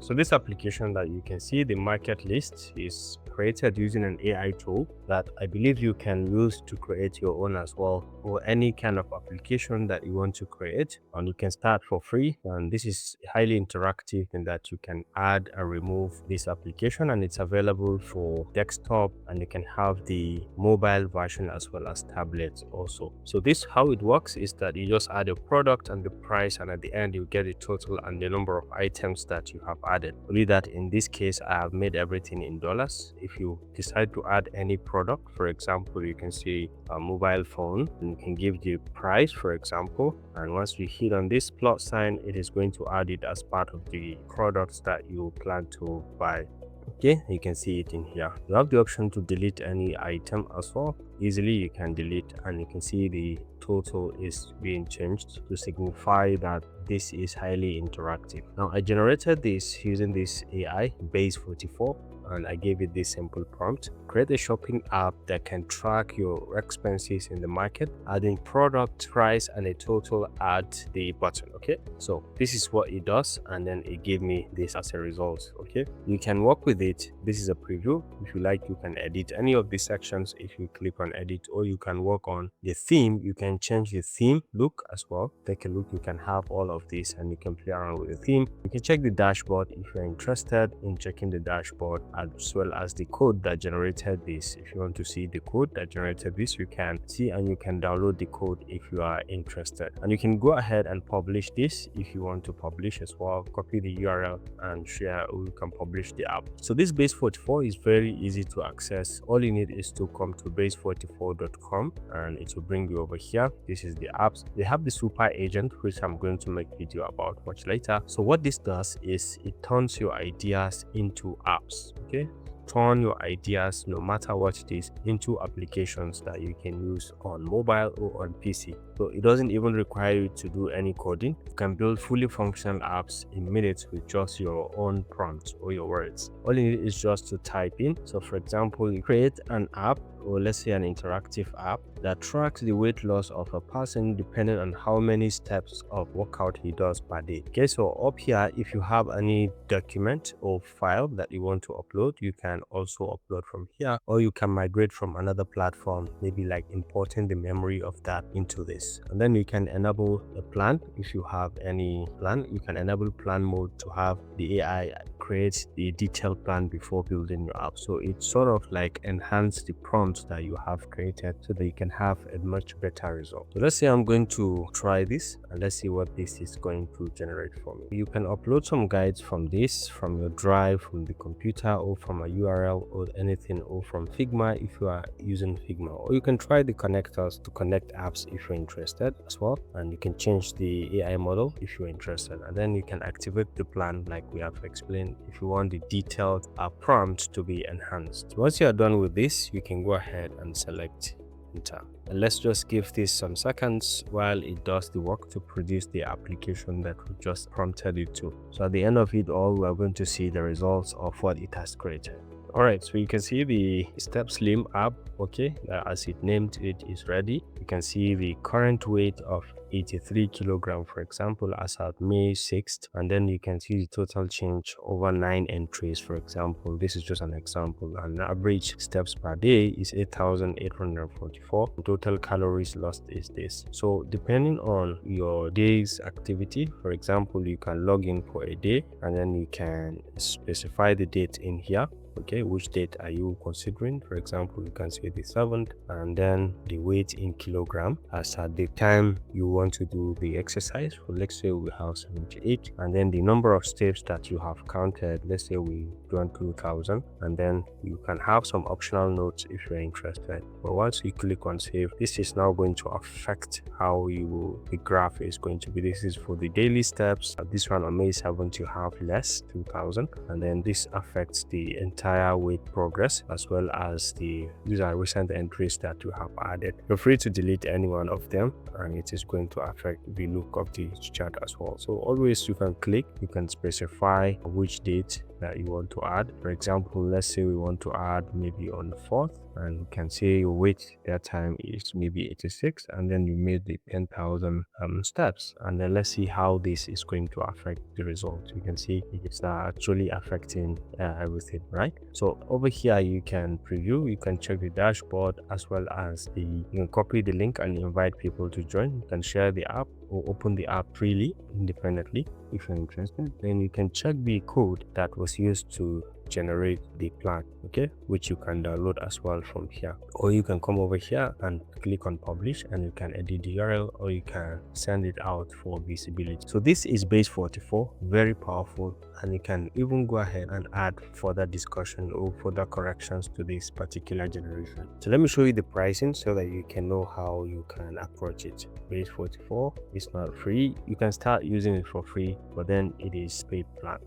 So this application that you can see, the market list, is created using an AI tool that I believe you can use to create your own as well, or any kind of application that you want to create. And you can start for free, and this is highly interactive in that you can add and remove this application, and it's available for desktop, and you can have the mobile version as well as tablets also. So this, how it works is that you just add a product and the price, and at the end you get a total and the number of items that you have added. Only that in this case I have made everything in dollars. If you decide to add any product, for example, you can see a mobile phone, and you can give the price, for example, and once you hit on this plus sign, it is going to add it as part of the products that you plan to buy. Okay, you can see it in here. You have the option to delete any item as well. Easily you can delete, and you can see the total is being changed to signify that this is highly interactive. Now I generated this using this AI Base44, and I gave it this simple prompt: create a shopping app that can track your expenses in the market, adding product, price, and a total at the button. Okay, so this is what it does, and then it gave me this as a result. Okay, you can work with it. This is a preview. If you like, you can edit any of these sections if you click on edit, or you can work on the theme. You can change the theme look as well. Take a look. You can have all of this, and you can play around with the theme. You can check the dashboard if you're interested in checking the dashboard, as well as the code that generated this. If you want to see the code that generated this, you can see, and you can download the code if you are interested. And you can go ahead and publish this if you want to publish as well. Copy the URL and share, or you can publish the app. So this Base44 is very easy to access. All you need is to come to base44.com, and it will bring you over here. This is the apps. They have the super agent, which I'm going to make video about much later. So what this does is it turns your ideas into apps. Okay, turn your ideas, no matter what it is, into applications that you can use on mobile or on PC. So it doesn't even require you to do any coding. You can build fully functional apps in minutes with just your own prompts or your words. All you need is just to type in. So for example, you create an app, or let's say an interactive app, that tracks the weight loss of a person depending on how many steps of workout he does per day. Okay, so up here, if you have any document or file that you want to upload, you can also upload from here, or you can migrate from another platform, maybe like importing the memory of that into this. And then you can enable a plan. If you have any plan, you can enable plan mode to have the AI create the detailed plan before building your app. So it sort of like enhance the prompts that you have created so that you can have a much better result. So let's say I'm going to try this, and let's see what this is going to generate for me. You can upload some guides from this, from your drive, from the computer, or from a URL or anything, or from Figma if you are using Figma, or you can try the connectors to connect apps if you're interested as well. And you can change the AI model if you're interested, and then you can activate the plan like we have explained if you want the detailed prompt to be enhanced. Once you are done with this, you can go ahead and select enter, and let's just give this some seconds while it does the work to produce the application that we just prompted it to. So at the end of it all, we're going to see the results of what it has created. Alright, so you can see the Step Slim app, okay, as it named it, is ready. You can see the current weight of 83 kilograms, for example, as at May 6th, and then you can see the total change over 9 entries. For example, this is just an example, and average steps per day is 8,844. Total calories lost is this. So depending on your day's activity, for example, you can log in for a day, and then you can specify the date in here. Okay, which date are you considering? For example, you can say the 7th, and then the weight in kilogram as at the time you want to do the exercise. So let's say we have 78, and then the number of steps that you have counted, let's say we do 2,000, and then you can have some optional notes if you're interested. But once you click on save, this is now going to affect how the graph is going to be. This is for the daily steps. This one on May 7th, you have less 2,000, and then this affects the entire weight progress, as well as these are recent entries that you have added. You're free to delete any one of them, and it is going to affect the look of the chart as well. So always you can click, you can specify which date that you want to add. For example, let's say we want to add maybe on the 4th, and you can say your weight that time is maybe 86, and then you made the 10,000 steps, and then let's see how this is going to affect the result. You can see it's actually affecting everything, right? So over here you can preview, you can check the dashboard, as well as you can copy the link and invite people to join. You can share the app or open the app freely independently if you're interested. Then you can check the code that was used to generate the plan, okay, which you can download as well from here. Or you can come over here and click on publish, and you can edit the URL, or you can send it out for visibility. So this is Base44, very powerful, and you can even go ahead and add further discussion or further corrections to this particular generation. So let me show you the pricing so that you can know how you can approach it. Base44 is not free. You can start using it for free, but then it is paid plan.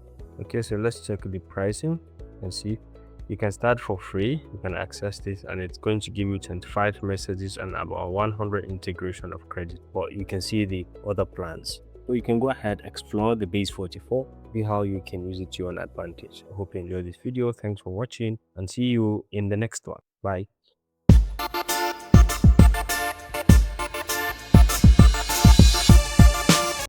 Okay, so let's check the pricing and see. You can start for free, you can access this, and it's going to give you 25 messages and about 100 integration of credit. But you can see the other plans, so you can go ahead, explore the Base44, see how you can use it to your own advantage. I hope you enjoyed this video. Thanks for watching, and see you in the next one. Bye.